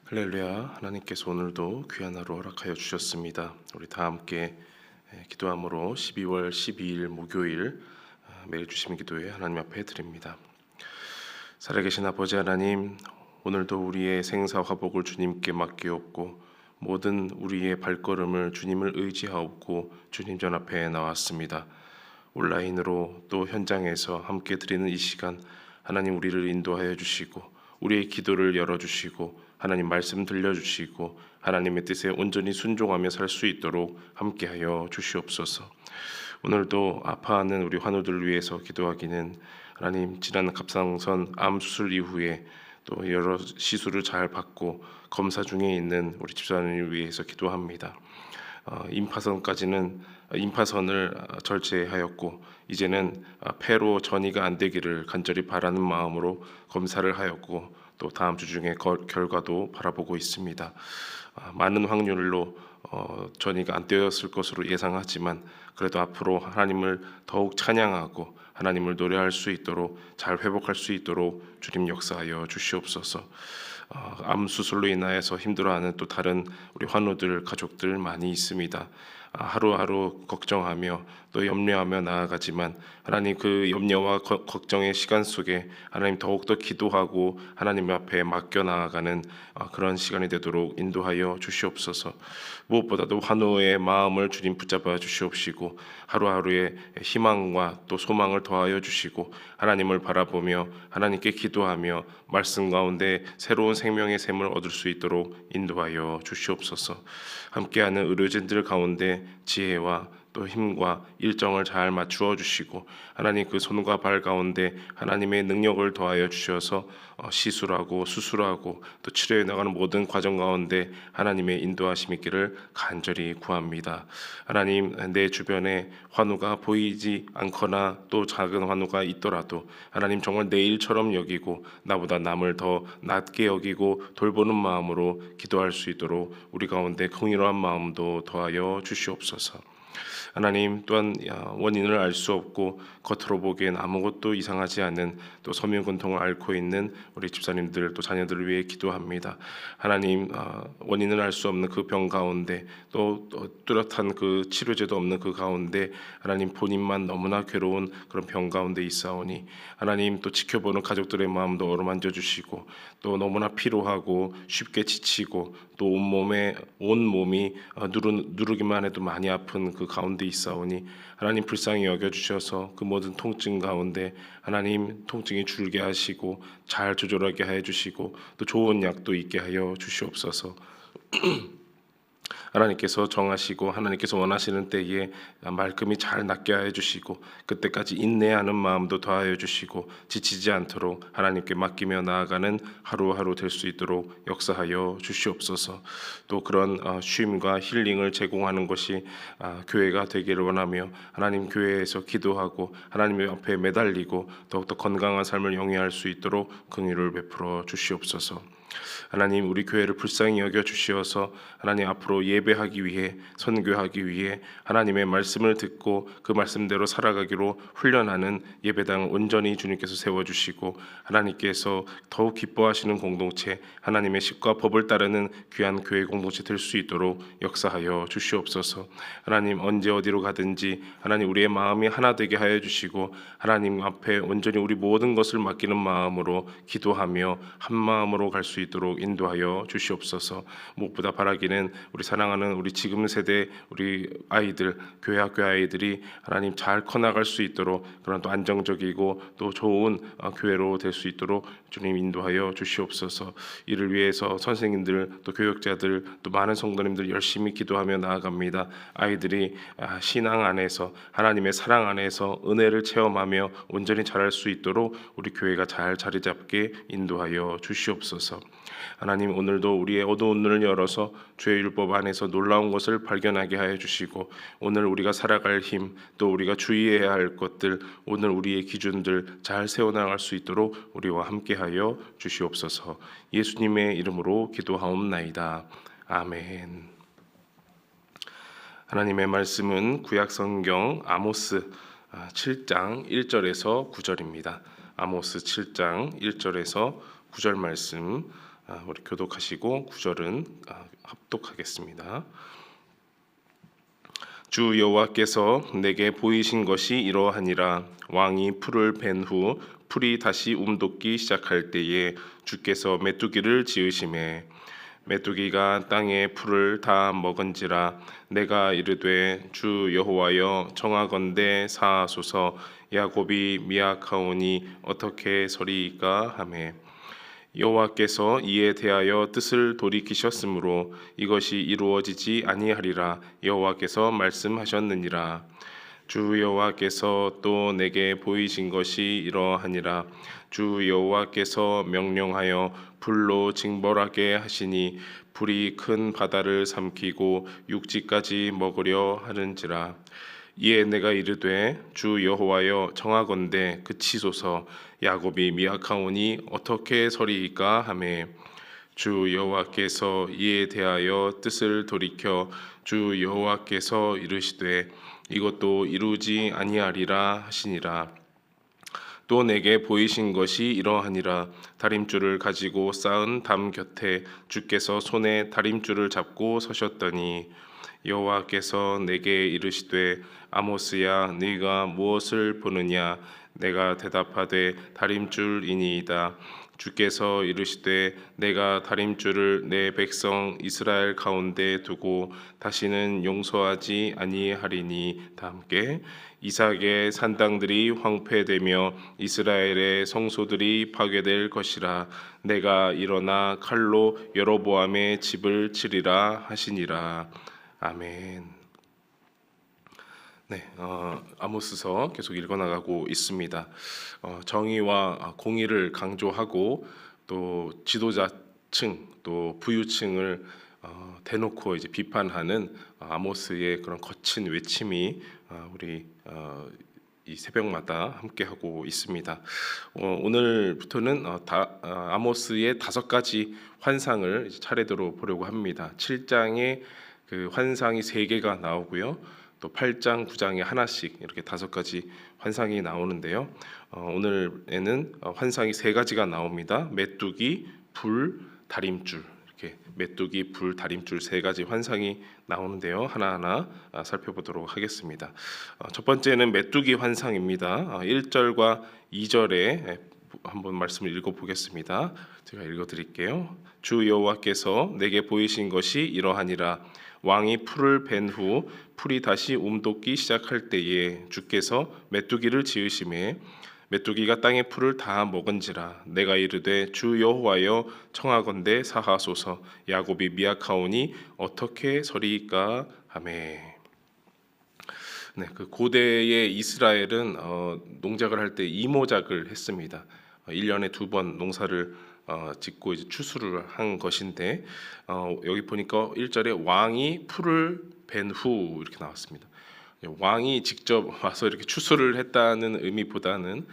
할렐루야. 하나님께서 오늘도 귀한 하루 허락하여 주셨습니다. 우리 다 함께 기도함으로 12월 12일 목요일 매일 주심 기도회 하나님 앞에 드립니다. 살아계신 아버지 하나님, 오늘도 우리의 생사 화복을 주님께 맡기옵고 모든 우리의 발걸음을 주님을 의지하옵고 주님 전 앞에 나왔습니다. 온라인으로 또 현장에서 함께 드리는 이 시간, 하나님 우리를 인도하여 주시고 우리의 기도를 열어주시고 하나님 말씀 들려주시고 하나님의 뜻에 온전히 순종하며 살 수 있도록 함께하여 주시옵소서. 오늘도 아파하는 우리 환우들을 위해서 기도하기는 하나님, 지난 갑상선 암 수술 이후에 또 여러 시술을 잘 받고 검사 중에 있는 우리 집사님을 위해서 기도합니다. 임파선을 절제하였고 이제는 폐로 전이가 안 되기를 간절히 바라는 마음으로 검사를 하였고 또 다음 주 중에 결과도 바라보고 있습니다. 많은 확률로 전이가 안 되었을 것으로 예상하지만 그래도 앞으로 하나님을 더욱 찬양하고 하나님을 노래할 수 있도록 잘 회복할 수 있도록 주님 역사하여 주시옵소서. 암 수술로 인하여서 힘들어하는 또 다른 우리 환우들 가족들 많이 있습니다. 하루하루 걱정하며 또 염려하며 나아가지만 하나님 그 염려와 걱정의 시간 속에 하나님 더욱더 기도하고 하나님 앞에 맡겨 나아가는 그런 시간이 되도록 인도하여 주시옵소서. 무엇보다도 환우의 마음을 주님 붙잡아 주시옵시고 하루하루의 희망과 또 소망을 더하여 주시고 하나님을 바라보며 하나님께 기도하며 말씀 가운데 새로운 생명의 샘을 얻을 수 있도록 인도하여 주시옵소서. 함께하는 의료진들 가운데 지혜와 또 힘과 일정을 잘 맞추어 주시고 하나님 그 손과 발 가운데 하나님의 능력을 더하여 주셔서 시술하고 수술하고 또 치료해 나가는 모든 과정 가운데 하나님의 인도하심 있기를 간절히 구합니다. 하나님, 내 주변에 환우가 보이지 않거나 또 작은 환우가 있더라도 하나님 정말 내 일처럼 여기고 나보다 남을 더 낮게 여기고 돌보는 마음으로 기도할 수 있도록 우리 가운데 긍휼한 마음도 더하여 주시옵소서. 하나님, 또한 원인을 알 수 없고 겉으로 보기엔 아무것도 이상하지 않은 또 섬유근통을 앓고 있는 우리 집사님들 또 자녀들을 위해 기도합니다. 하나님, 원인을 알 수 없는 그 병 가운데 또 뚜렷한 그 치료제도 없는 그 가운데 하나님 본인만 너무나 괴로운 그런 병 가운데 있사오니 하나님 또 지켜보는 가족들의 마음도 어루만져 주시고 또 너무나 피로하고 쉽게 지치고 또 온 몸이 누르기만 해도 많이 아픈 그 가운데 있사오니 하나님 불쌍히 여겨주셔서 그 모든 통증 가운데 하나님 통증이 줄게 하시고 잘 조절하게 하여 주시고 또 좋은 약도 있게 하여 주시옵소서. 하나님께서 정하시고 하나님께서 원하시는 때에 말끔히 잘 낫게 하여 주시고 그때까지 인내하는 마음도 더하여 주시고 지치지 않도록 하나님께 맡기며 나아가는 하루하루 될 수 있도록 역사하여 주시옵소서. 또 그런 쉼과 힐링을 제공하는 것이 교회가 되기를 원하며 하나님 교회에서 기도하고 하나님 앞에 매달리고 더욱더 건강한 삶을 영위할 수 있도록 긍휼을 베풀어 주시옵소서. 하나님, 우리 교회를 불쌍히 여겨 주시어서 하나님 앞으로 예배하기 위해 선교하기 위해 하나님의 말씀을 듣고 그 말씀대로 살아가기로 훈련하는 예배당을 온전히 주님께서 세워주시고 하나님께서 더욱 기뻐하시는 공동체, 하나님의 십과 법을 따르는 귀한 교회 공동체 될 수 있도록 역사하여 주시옵소서. 하나님, 언제 어디로 가든지 하나님 우리의 마음이 하나 되게 하여 주시고 하나님 앞에 온전히 우리 모든 것을 맡기는 마음으로 기도하며 한 마음으로 갈 수 있도록 인도하여 주시옵소서. 무엇보다 바라기는 우리 사랑하는 우리 지금 세대 우리 아이들, 교회 학교 아이들이 하나님 잘 커나갈 수 있도록 그런 또 안정적이고 또 좋은 교회로 될 수 있도록 주님 인도하여 주시옵소서. 이를 위해서 선생님들 또 교육자들 또 많은 성도님들 열심히 기도하며 나아갑니다. 아이들이 신앙 안에서 하나님의 사랑 안에서 은혜를 체험하며 온전히 자랄 수 있도록 우리 교회가 잘 자리 잡게 인도하여 주시옵소서. 하나님, 오늘도 우리의 어두운 눈을 열어서 주의 율법 안에서 놀라운 것을 발견하게 하여 주시고 오늘 우리가 살아갈 힘 또 우리가 주의해야 할 것들 오늘 우리의 기준들 잘 세워나갈 수 있도록 우리와 함께하여 주시옵소서. 예수님의 이름으로 기도하옵나이다. 아멘. 하나님의 말씀은 구약 성경 아모스 7장 1절에서 9절입니다. 아모스 7장 1절에서 9절 말씀 우리 교독하시고 9절은 합독하겠습니다. 주 여호와께서 내게 보이신 것이 이러하니라. 왕이 풀을 벤 후 풀이 다시 움돋기 시작할 때에 주께서 메뚜기를 지으심에 메뚜기가 땅의 풀을 다 먹은지라. 내가 이르되 주 여호와여 청하건대 사하소서. 야곱이 미약하오니 어떻게 서리이까 하매 여호와께서 이에 대하여 뜻을 돌이키셨으므로 이것이 이루어지지 아니하리라. 여호와께서 말씀하셨느니라. 주 여호와께서 또 내게 보이신 것이 이러하니라. 주 여호와께서 명령하여 불로 징벌하게 하시니 불이 큰 바다를 삼키고 육지까지 먹으려 하는지라. 이에 내가 이르되 주 여호와여 청하건대 그치소서. 야곱이 미약하오니 어떻게 서리이까 하매 주 여호와께서 이에 대하여 뜻을 돌이켜 주 여호와께서 이르시되 이것도 이루지 아니하리라 하시니라. 또 내게 보이신 것이 이러하니라. 다림줄을 가지고 쌓은 담 곁에 주께서 손에 다림줄을 잡고 서셨더니 여호와께서 내게 이르시되 아모스야 네가 무엇을 보느냐. 내가 대답하되 다림줄이니이다. 주께서 이르시되 내가 다림줄을 내 백성 이스라엘 가운데 두고 다시는 용서하지 아니하리니. 다 함께 이삭의 산당들이 황폐되며 이스라엘의 성소들이 파괴될 것이라. 내가 일어나 칼로 여로보암의 집을 치리라 하시니라. 아멘. 네, 아모스서 계속 읽어나가고 있습니다. 정의와 공의를 강조하고 또 지도자층 또 부유층을 대놓고 이제 비판하는 아모스의 그런 거친 외침이 우리 이 새벽마다 함께 하고 있습니다. 오늘부터는 아모스의 5가지 환상을 차례대로 보려고 합니다. 7장에 그 환상이 3개가 나오고요. 또 8장, 9장에 하나씩 이렇게 5가지 환상이 나오는데요. 오늘에는 환상이 3가지가 나옵니다. 메뚜기, 불, 다림줄. 이렇게 메뚜기, 불, 다림줄 3가지 환상이 나오는데요. 하나하나 살펴보도록 하겠습니다. 첫 번째는 메뚜기 환상입니다. 1절과 2절에 한번 말씀을 읽어보겠습니다. 제가 읽어드릴게요. 주 여호와께서 내게 보이신 것이 이러하니라. 왕이 풀을 벤 후 풀이 다시 움돋기 시작할 때에 주께서 메뚜기를 지으심에 메뚜기가 땅의 풀을 다 먹은지라. 내가 이르되 주 여호와여 청하건대 사하소서. 야곱이 미약하오니 어떻게 서리이까 하매. 네, 그 고대의 이스라엘은 농작을 할 때 이모작을 했습니다. 1년에 2번 농사를 짓고 이제 추수를 한 것인데 여기 보니까 1절에 왕이 풀을 벤 후 이렇게 나왔습니다. 왕이 직접 와서 이렇게 추수를 했다는 의미보다는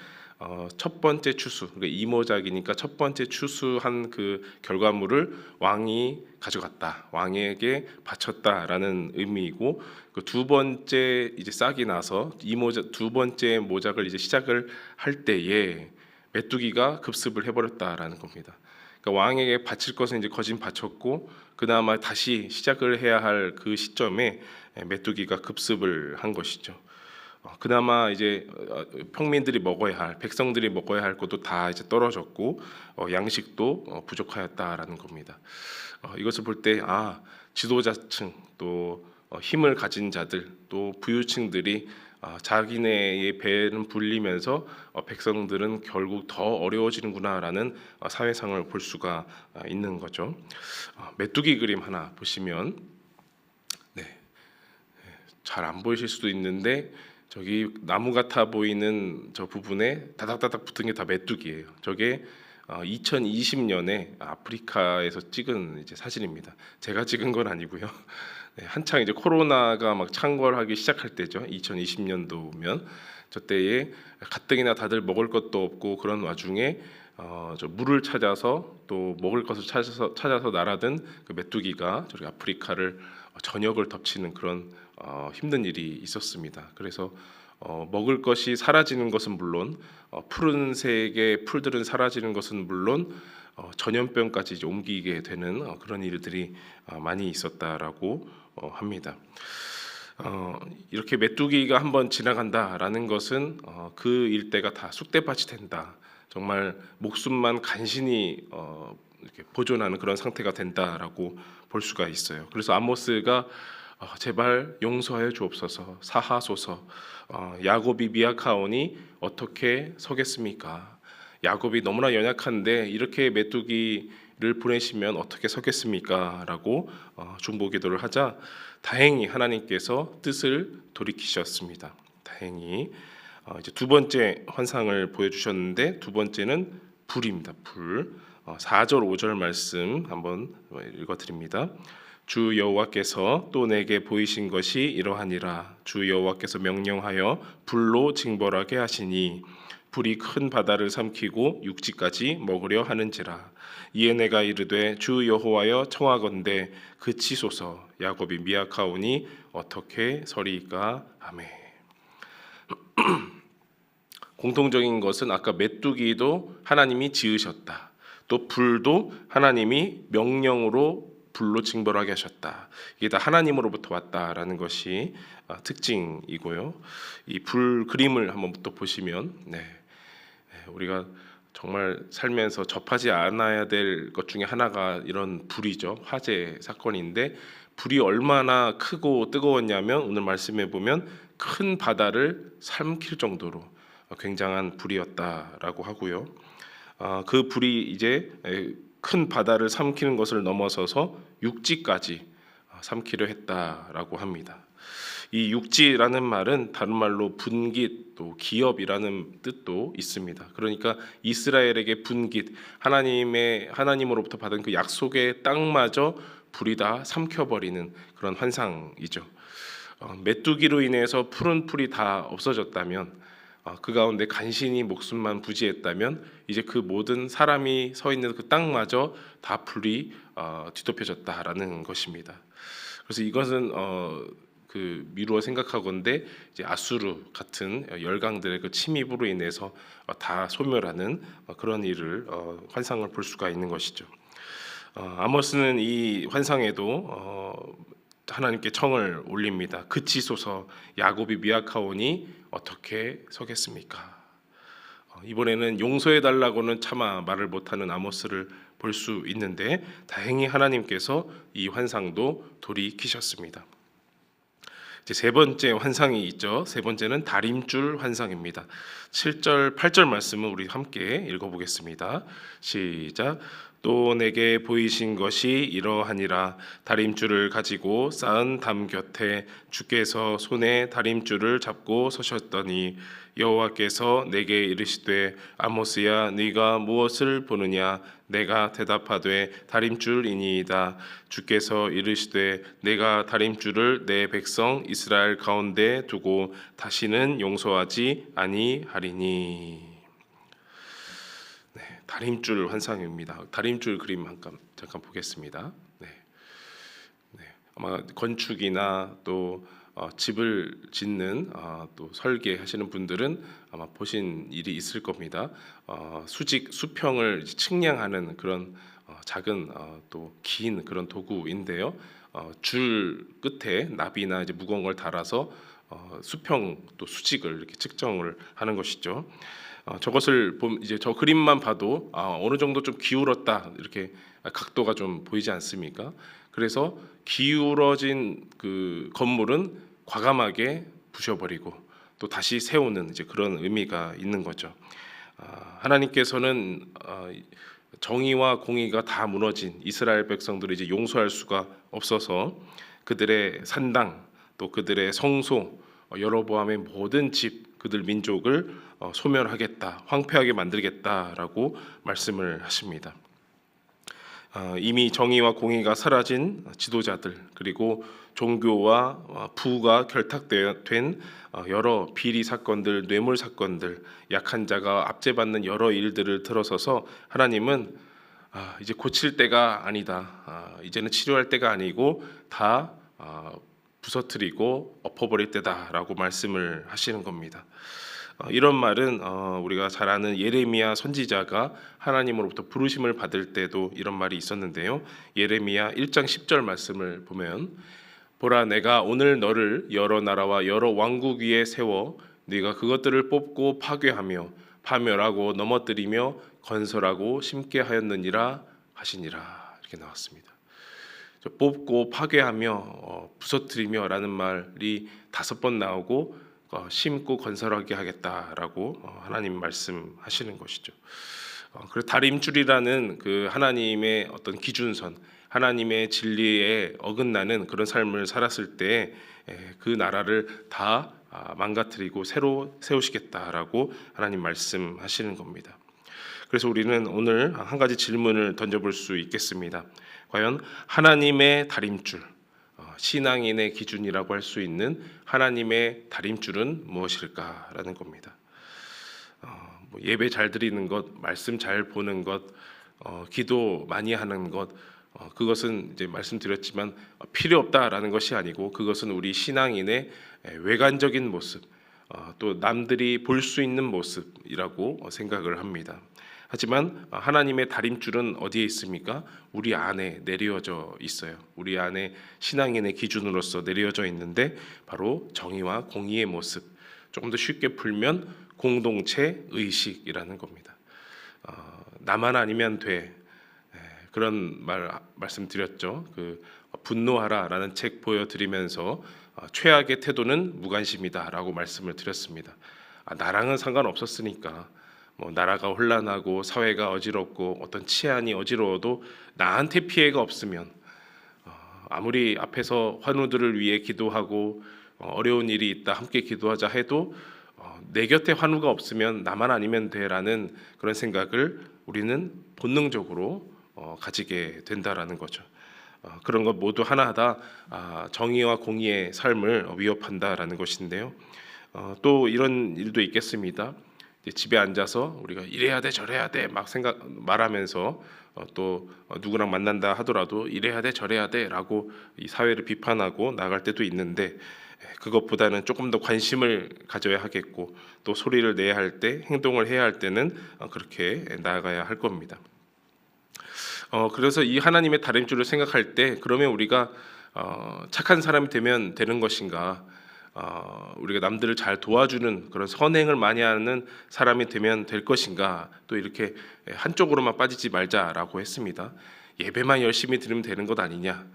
첫 번째 추수, 그러니까 이모작이니까 첫 번째 추수한 그 결과물을 왕이 가져갔다, 왕에게 바쳤다라는 의미이고, 그 두 번째 이제 싹이 나서 이모작 두 번째 모작을 이제 시작을 할 때에 메뚜기가 급습을 해버렸다라는 겁니다. 그러니까 왕에게 바칠 것은 이제 거진 바쳤고 그나마 다시 시작을 해야 할 그 시점에 메뚜기가 급습을 한 것이죠. 그나마 이제 평민들이 먹어야 할, 백성들이 먹어야 할 것도 다 이제 떨어졌고 양식도 부족하였다라는 겁니다. 이것을 볼 때 지도자층 또 힘을 가진 자들 또 부유층들이 자기네의 배는 불리면서 백성들은 결국 더 어려워지는구나라는 사회상을 볼 수가 있는 거죠. 메뚜기 그림 하나 보시면 잘 안 보이실 수도 있는데 저기 나무 같아 보이는 저 부분에 다닥다닥 붙은 게 다 메뚜기예요. 저게 2020년에 아프리카에서 찍은 이제 사진입니다. 제가 찍은 건 아니고요. 한창 이제 코로나가 막 창궐하기 시작할 때죠. 2020년도면 저 때에 가뜩이나 다들 먹을 것도 없고 그런 와중에 저 물을 찾아서 또 먹을 것을 찾아서 날아든 그 메뚜기가 저기 아프리카를 전역을 덮치는 그런 힘든 일이 있었습니다. 그래서 먹을 것이 사라지는 것은 물론 푸른색의 풀들은 사라지는 것은 물론 전염병까지 이제 옮기게 되는 그런 일들이 많이 있었다라고 합니다. 이렇게 메뚜기가 한번 지나간다라는 것은 그 일대가 다 쑥대밭이 된다. 정말 목숨만 간신히 이렇게 보존하는 그런 상태가 된다라고 볼 수가 있어요. 그래서 아모스가 제발 용서하여 주옵소서, 사하소서. 야곱이 미약하오니 어떻게 서겠습니까? 야곱이 너무나 연약한데 이렇게 메뚜기를 보내시면 어떻게 서겠습니까? 라고 중보기도를 하자 다행히 하나님께서 뜻을 돌이키셨습니다. 다행히 이제 두 번째 환상을 보여주셨는데 두 번째는 불입니다. 불. 4절 5절 말씀 한번 읽어드립니다. 주 여호와께서 또 내게 보이신 것이 이러하니라. 주 여호와께서 명령하여 불로 징벌하게 하시니 불이 큰 바다를 삼키고 육지까지 먹으려 하는지라. 이에 내가 이르되 주 여호와여 청하건대 그치소서. 야곱이 미약하오니 어떻게 서리이까. 아멘. 공통적인 것은 아까 메뚜기도 하나님이 지으셨다. 또 불도 하나님이 명령으로 불로 징벌하게 하셨다. 이게 다 하나님으로부터 왔다라는 것이 특징이고요. 이 불 그림을 한번 또 보시면 우리가 정말 살면서 접하지 않아야 될 것 중에 하나가 이런 불이죠. 화재 사건인데 불이 얼마나 크고 뜨거웠냐면 오늘 말씀해 보면 큰 바다를 삼킬 정도로 굉장한 불이었다라고 하고요. 그 불이 이제 큰 바다를 삼키는 것을 넘어서서 육지까지 삼키려 했다라고 합니다. 이 육지라는 말은 다른 말로 분깃 또 기업이라는 뜻도 있습니다. 그러니까 이스라엘에게 분깃 하나님으로부터 받은 그 약속의 땅마저 불이 다 삼켜버리는 그런 환상이죠. 메뚜기로 인해서 푸른 풀이 다 없어졌다면 그 가운데 간신히 목숨만 부지했다면 이제 그 모든 사람이 서 있는 그 땅마저 다 불이 뒤덮여졌다라는 것입니다. 그래서 이것은 그 미루어 생각하건대 이제 아수르 같은 열강들의 그 침입으로 인해서 다 소멸하는 그런 일을 환상을 볼 수가 있는 것이죠. 아모스는 이 환상에도 하나님께 청을 올립니다. 그치소서. 야곱이 미약하오니 어떻게 서겠습니까? 이번에는 용서해 달라고는 차마 말을 못하는 아모스를 볼 수 있는데 다행히 하나님께서 이 환상도 돌이키셨습니다. 이제 세 번째 환상이 있죠. 세 번째는 다림줄 환상입니다. 7절 8절 말씀을 우리 함께 읽어보겠습니다. 시작. 또 내게 보이신 것이 이러하니라. 다림줄을 가지고 쌓은 담 곁에 주께서 손에 다림줄을 잡고 서셨더니 여호와께서 내게 이르시되 아모스야 네가 무엇을 보느냐. 내가 대답하되 다림줄이니이다. 주께서 이르시되 내가 다림줄을 내 백성 이스라엘 가운데 두고 다시는 용서하지 아니하리니. 다림줄 환상입니다. 다림줄 그림 잠깐 보겠습니다. 아마 건축이나 또 집을 짓는 또 설계하시는 분들은 아마 보신 일이 있을 겁니다. 수평을 측량하는 그런 작은 또 긴 그런 도구인데요. 줄 끝에 나비나 이제 무거운 걸 달아서 수평 또 수직을 이렇게 측정을 하는 것이죠. 저것을 이제 저 그림만 봐도 어느 정도 좀 기울었다 이렇게 각도가 좀 보이지 않습니까? 그래서 기울어진 그 건물은 과감하게 부셔버리고 또 다시 세우는 이제 그런 의미가 있는 거죠. 하나님께서는 정의와 공의가 다 무너진 이스라엘 백성들을 이제 용서할 수가 없어서 그들의 산당 또 그들의 성소 여로보암의 모든 집 그들 민족을 소멸하겠다, 황폐하게 만들겠다라고 말씀을 하십니다. 이미 정의와 공의가 사라진 지도자들 그리고 종교와 부가 결탁된 여러 비리 사건들, 뇌물 사건들, 약한 자가 압제받는 여러 일들을 들어서서 하나님은 이제 고칠 때가 아니다. 이제는 치료할 때가 아니고 다 부서뜨리고 엎어버릴 때다라고 말씀을 하시는 겁니다. 이런 말은 우리가 잘 아는 예레미야 선지자가 하나님으로부터 부르심을 받을 때도 이런 말이 있었는데요. 예레미야 1장 10절 말씀을 보면 보라 내가 오늘 너를 여러 나라와 여러 왕국 위에 세워 네가 그것들을 뽑고 파괴하며 파멸하고 넘어뜨리며 건설하고 심게 하였느니라 하시니라. 이렇게 나왔습니다. 뽑고 파괴하며 부서뜨리며라는 말이 5번 나오고 심고 건설하게 하겠다라고 하나님 말씀하시는 것이죠. 그래서 다림줄이라는 그 하나님의 어떤 기준선, 하나님의 진리에 어긋나는 그런 삶을 살았을 때 그 나라를 다 망가뜨리고 새로 세우시겠다라고 하나님 말씀하시는 겁니다. 그래서 우리는 오늘 한 가지 질문을 던져볼 수 있겠습니다. 과연 하나님의 다림줄, 신앙인의 기준이라고 할 수 있는 하나님의 다림줄은 무엇일까라는 겁니다. 예배 잘 드리는 것, 말씀 잘 보는 것, 기도 많이 하는 것, 그것은 이제 말씀드렸지만 필요 없다라는 것이 아니고 그것은 우리 신앙인의 외관적인 모습, 또 남들이 볼 수 있는 모습이라고 생각을 합니다. 하지만 하나님의 다림줄은 어디에 있습니까? 우리 안에 내려져 있어요. 우리 안에 신앙인의 기준으로서 내려져 있는데 바로 정의와 공의의 모습, 조금 더 쉽게 풀면 공동체 의식이라는 겁니다. 나만 아니면 돼. 그런 말씀드렸죠. 그 분노하라라는 책 보여드리면서 최악의 태도는 무관심이다라고 말씀을 드렸습니다. 나랑은 상관없었으니까 나라가 혼란하고 사회가 어지럽고 어떤 치안이 어지러워도 나한테 피해가 없으면 아무리 앞에서 환우들을 위해 기도하고 어려운 일이 있다 함께 기도하자 해도 내 곁에 환우가 없으면 나만 아니면 돼라는 그런 생각을 우리는 본능적으로 가지게 된다라는 거죠. 그런 것 모두 하나하나 정의와 공의의 삶을 위협한다라는 것인데요. 또 이런 일도 있겠습니다. 집에 앉아서 우리가 이래야 돼 저래야 돼 막 말하면서 또 누구랑 만난다 하더라도 이래야 돼 저래야 돼라고 이 사회를 비판하고 나갈 때도 있는데 그것보다는 조금 더 관심을 가져야 하겠고 또 소리를 내야 할 때 행동을 해야 할 때는 그렇게 나아가야 할 겁니다. 그래서 이 하나님의 다림줄을 생각할 때 그러면 우리가 착한 사람이 되면 되는 것인가? 우리가 남들을 잘 도와주는 그런 선행을 많이 하는 사람이 되면 될 것인가? 또 이렇게 한쪽으로만 빠지지 말자라고 했습니다. 예배만 열심히 드리면 되는 것 아니냐?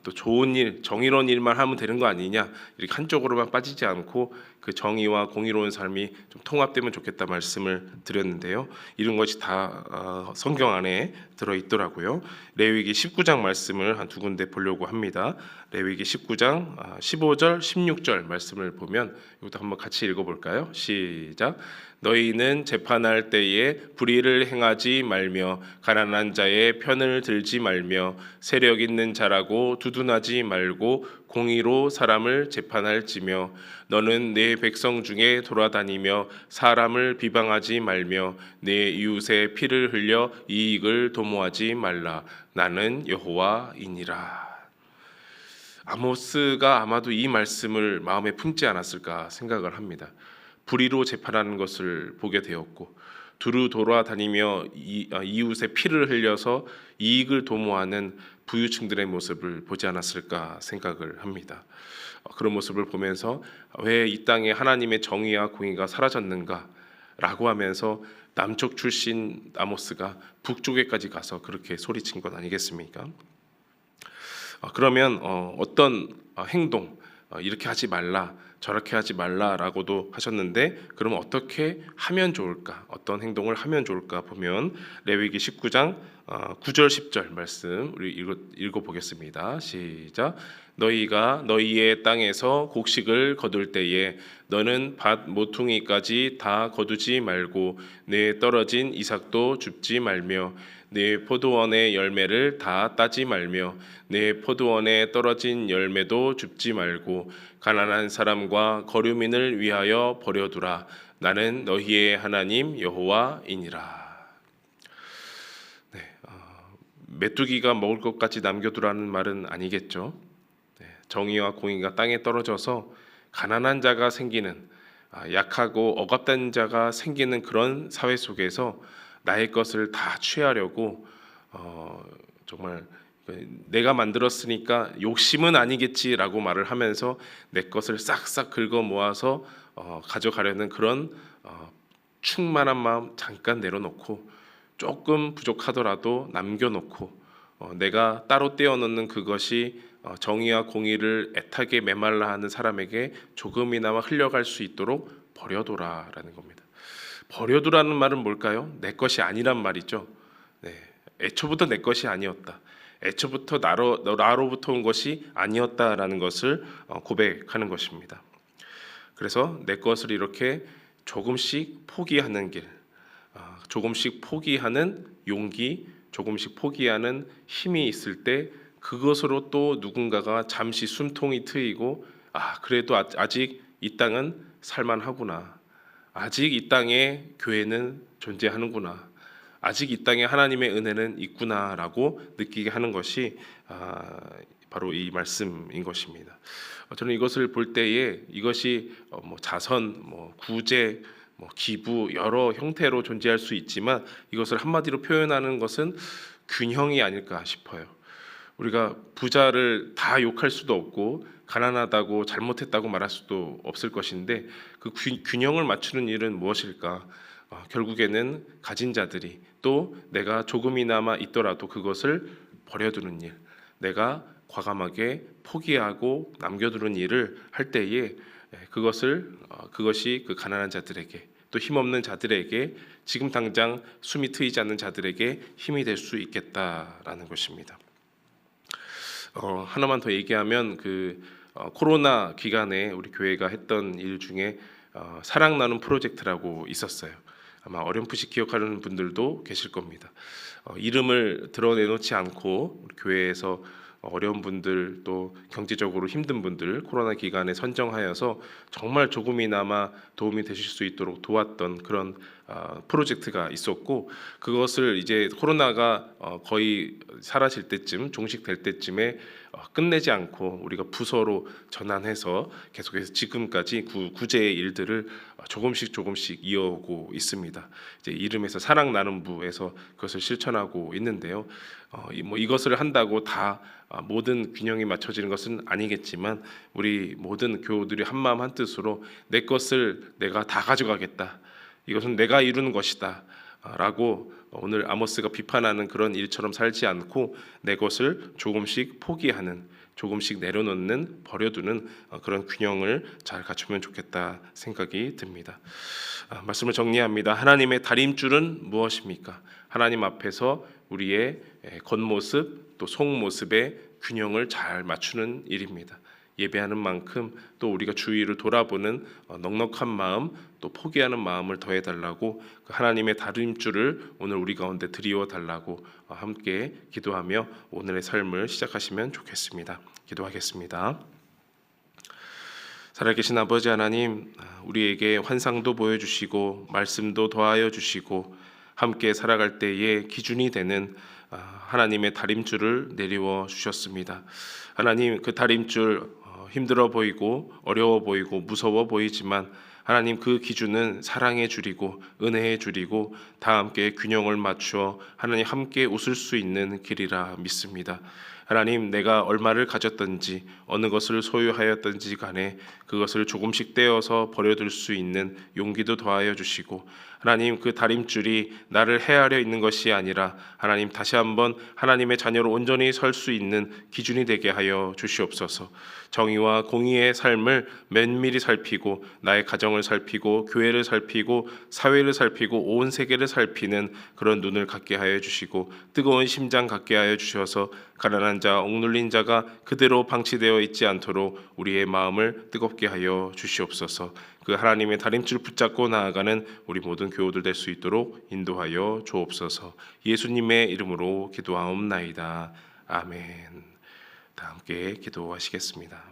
또 좋은 일, 정의로운 일만 하면 되는 거 아니냐? 이렇게 한쪽으로만 빠지지 않고 그 정의와 공의로운 삶이 좀 통합되면 좋겠다 말씀을 드렸는데요. 이런 것이 다 성경 안에 들어 있더라고요. 레위기 19장 말씀을 한 2군데 보려고 합니다. 레위기 19장 15절, 16절 말씀을 보면 이것도 한번 같이 읽어볼까요? 시작. 너희는 재판할 때에 불의를 행하지 말며 가난한 자의 편을 들지 말며 세력 있는 자라고 두둔하지 말고 공의로 사람을 재판할지며 너는 내 백성 중에 돌아다니며 사람을 비방하지 말며 내 이웃의 피를 흘려 이익을 도모하지 말라. 나는 여호와이니라. 아모스가 아마도 이 말씀을 마음에 품지 않았을까 생각을 합니다. 불의로 재판하는 것을 보게 되었고 두루 돌아다니며 이웃의 피를 흘려서 이익을 도모하는 부유층들의 모습을 보지 않았을까 생각을 합니다. 그런 모습을 보면서 왜 이 땅에 하나님의 정의와 공의가 사라졌는가라고 하면서 남쪽 출신 아모스가 북쪽에까지 가서 그렇게 소리친 것 아니겠습니까? 그러면 어떤 행동 이렇게 하지 말라 저렇게 하지 말라라고도 하셨는데 그러면 어떻게 하면 좋을까? 어떤 행동을 하면 좋을까 보면 레위기 19장 9절 10절 말씀 우리 읽어보겠습니다. 시작. 너희가 너희의 땅에서 곡식을 거둘 때에 너는 밭 모퉁이까지 다 거두지 말고 내 떨어진 이삭도 줍지 말며 내 포도원의 열매를 다 따지 말며 내 포도원에 떨어진 열매도 줍지 말고 가난한 사람과 거류민을 위하여 버려두라. 나는 너희의 하나님 여호와이니라. 메뚜기가 먹을 것까지 남겨두라는 말은 아니겠죠. 정의와 공의가 땅에 떨어져서 가난한 자가 생기는, 약하고 억압된 자가 생기는 그런 사회 속에서 나의 것을 다 취하려고 정말 내가 만들었으니까 욕심은 아니겠지라고 말을 하면서 내 것을 싹싹 긁어 모아서 가져가려는 그런 충만한 마음 잠깐 내려놓고 조금 부족하더라도 남겨놓고 내가 따로 떼어놓는 그것이 정의와 공의를 애타게 메말라 하는 사람에게 조금이나마 흘려갈 수 있도록 버려둬라라는 겁니다. 버려두라는 말은 뭘까요? 내 것이 아니란 말이죠. 네, 애초부터 내 것이 아니었다. 애초부터 나로부터 온 것이 아니었다라는 것을 고백하는 것입니다. 그래서 내 것을 이렇게 조금씩 포기하는 길, 조금씩 포기하는 용기, 조금씩 포기하는 힘이 있을 때 그것으로 또 누군가가 잠시 숨통이 트이고 그래도 아직 이 땅은 살만하구나. 아직 이 땅에 교회는 존재하는구나. 아직 이 땅에 하나님의 은혜는 있구나라고 느끼게 하는 것이 바로 이 말씀인 것입니다. 저는 이것을 볼 때에 이것이 자선, 구제, 기부 여러 형태로 존재할 수 있지만 이것을 한마디로 표현하는 것은 균형이 아닐까 싶어요. 우리가 부자를 다 욕할 수도 없고 가난하다고 잘못했다고 말할 수도 없을 것인데 그 균형을 맞추는 일은 무엇일까? 결국에는 가진 자들이 또 내가 조금이나마 있더라도 그것을 버려두는 일, 내가 과감하게 포기하고 남겨두는 일을 할 때에 그것이 그 가난한 자들에게 또 힘없는 자들에게 지금 당장 숨이 트이지 않는 자들에게 힘이 될 수 있겠다라는 것입니다. 하나만 더 얘기하면 코로나 기간에 우리 교회가 했던 일 중에 사랑 나눔 프로젝트라고 있었어요. 아마 어렴풋이 기억하는 분들도 계실 겁니다. 이름을 드러내놓지 않고 우리 교회에서 어려운 분들 또 경제적으로 힘든 분들 코로나 기간에 선정하여서 정말 조금이나마 도움이 되실 수 있도록 도왔던 그런 프로젝트가 있었고 그것을 이제 코로나가 거의 사라질 때쯤 종식될 때쯤에 끝내지 않고 우리가 부서로 전환해서 계속해서 지금까지 구제의 일들을 조금씩 이어오고 있습니다. 이제 이름에서 사랑 나눔부에서 그것을 실천하고 있는데요. 이것을 한다고 다 모든 균형이 맞춰지는 것은 아니겠지만 우리 모든 교우들이 한마음 한뜻으로 내 것을 내가 다 가져가겠다. 이것은 내가 이루는 것이다. 라고 오늘 아모스가 비판하는 그런 일처럼 살지 않고 내 것을 조금씩 포기하는 조금씩 내려놓는 버려두는 그런 균형을 잘 갖추면 좋겠다 생각이 듭니다. 말씀을 정리합니다. 하나님의 다림줄은 무엇입니까? 하나님 앞에서 우리의 겉모습 또 속모습의 균형을 잘 맞추는 일입니다. 예배하는 만큼 또 우리가 주위를 돌아보는 넉넉한 마음 또 포기하는 마음을 더해달라고 그 하나님의 다림줄을 오늘 우리 가운데 드리워 달라고 함께 기도하며 오늘의 삶을 시작하시면 좋겠습니다. 기도하겠습니다. 살아계신 아버지 하나님, 우리에게 환상도 보여주시고 말씀도 더하여 주시고 함께 살아갈 때에 기준이 되는 하나님의 다림줄을 내리워 주셨습니다. 하나님, 그 다림줄 힘들어 보이고 어려워 보이고 무서워 보이지만 하나님 그 기준은 사랑의 줄이고 은혜의 줄이고 다 함께 균형을 맞추어 하나님 함께 웃을 수 있는 길이라 믿습니다. 하나님, 내가 얼마를 가졌든지 어느 것을 소유하였든지 간에 그것을 조금씩 떼어서 버려둘 수 있는 용기도 더하여 주시고 하나님 그 다림줄이 나를 헤아려 있는 것이 아니라 하나님 다시 한번 하나님의 자녀로 온전히 설 수 있는 기준이 되게 하여 주시옵소서. 정의와 공의의 삶을 면밀히 살피고 나의 가정을 살피고 교회를 살피고 사회를 살피고 온 세계를 살피는 그런 눈을 갖게 하여 주시고 뜨거운 심장 갖게 하여 주셔서 가난한 자, 억눌린 자가 그대로 방치되어 있지 않도록 우리의 마음을 뜨겁게 하여 주시옵소서. 그 하나님의 다림줄 붙잡고 나아가는 우리 모든 교우들 될 수 있도록 인도하여 주옵소서. 예수님의 이름으로 기도하옵나이다. 아멘. 다 함께 기도하시겠습니다.